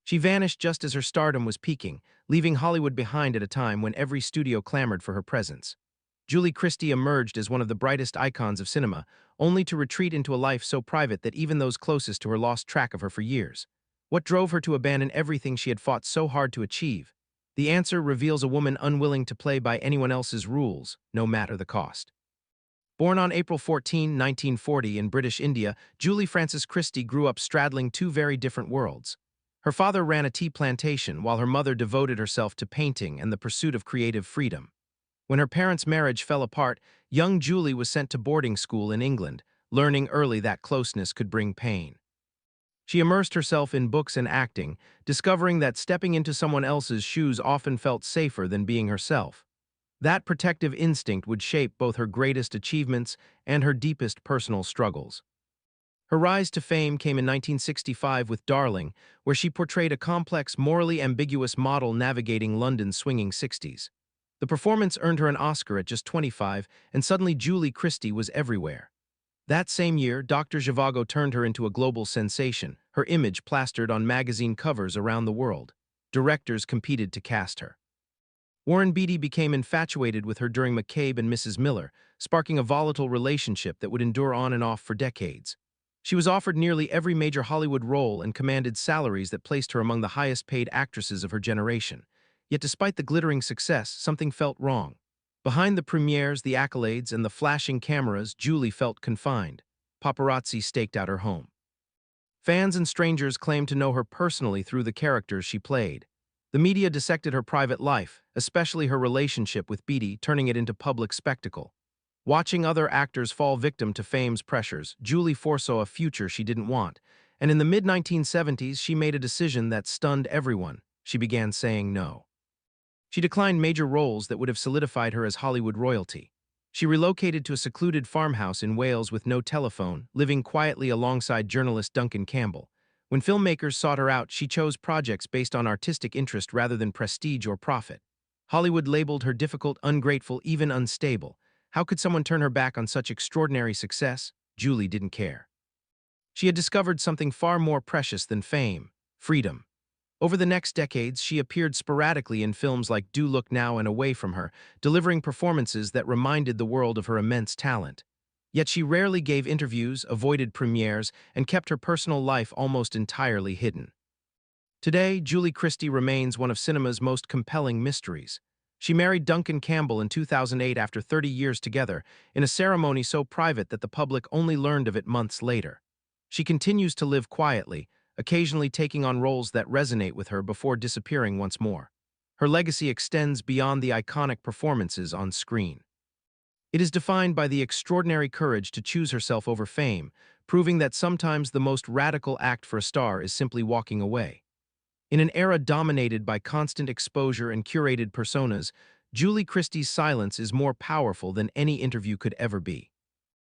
She vanished just as her stardom was peaking, leaving Hollywood behind at a time when every studio clamored for her presence. Julie Christie emerged as one of the brightest icons of cinema, only to retreat into a life so private that even those closest to her lost track of her for years. What drove her to abandon everything she had fought so hard to achieve? The answer reveals a woman unwilling to play by anyone else's rules, no matter the cost. Born on April 14, 1940 in British India, Julie Frances Christie grew up straddling two very different worlds. Her father ran a tea plantation while her mother devoted herself to painting and the pursuit of creative freedom. When her parents' marriage fell apart, young Julie was sent to boarding school in England, learning early that closeness could bring pain. She immersed herself in books and acting, discovering that stepping into someone else's shoes often felt safer than being herself. That protective instinct would shape both her greatest achievements and her deepest personal struggles. Her rise to fame came in 1965 with Darling, where she portrayed a complex, morally ambiguous model navigating London's swinging 60s. The performance earned her an Oscar at just 25, and suddenly Julie Christie was everywhere. That same year, Dr. Zhivago turned her into a global sensation, her image plastered on magazine covers around the world. Directors competed to cast her. Warren Beatty became infatuated with her during McCabe and Mrs. Miller, sparking a volatile relationship that would endure on and off for decades. She was offered nearly every major Hollywood role and commanded salaries that placed her among the highest-paid actresses of her generation. Yet despite the glittering success, something felt wrong. Behind the premieres, the accolades, and the flashing cameras, Julie felt confined. Paparazzi staked out her home. Fans and strangers claimed to know her personally through the characters she played. The media dissected her private life, especially her relationship with Beatty, turning it into public spectacle. Watching other actors fall victim to fame's pressures, Julie foresaw a future she didn't want, and in the mid-1970s she made a decision that stunned everyone. She began saying no. She declined major roles that would have solidified her as Hollywood royalty. She relocated to a secluded farmhouse in Wales with no telephone, living quietly alongside journalist Duncan Campbell. When filmmakers sought her out, she chose projects based on artistic interest rather than prestige or profit. Hollywood labeled her difficult, ungrateful, even unstable. How could someone turn her back on such extraordinary success? Julie didn't care. She had discovered something far more precious than fame: freedom. Over the next decades, she appeared sporadically in films like Do Look Now and Away From Her, delivering performances that reminded the world of her immense talent. Yet she rarely gave interviews, avoided premieres, and kept her personal life almost entirely hidden. Today, Julie Christie remains one of cinema's most compelling mysteries. She married Duncan Campbell in 2008 after 30 years together, in a ceremony so private that the public only learned of it months later. She continues to live quietly, occasionally taking on roles that resonate with her before disappearing once more. Her legacy extends beyond the iconic performances on screen. It is defined by the extraordinary courage to choose herself over fame, proving that sometimes the most radical act for a star is simply walking away. In an era dominated by constant exposure and curated personas, Julie Christie's silence is more powerful than any interview could ever be.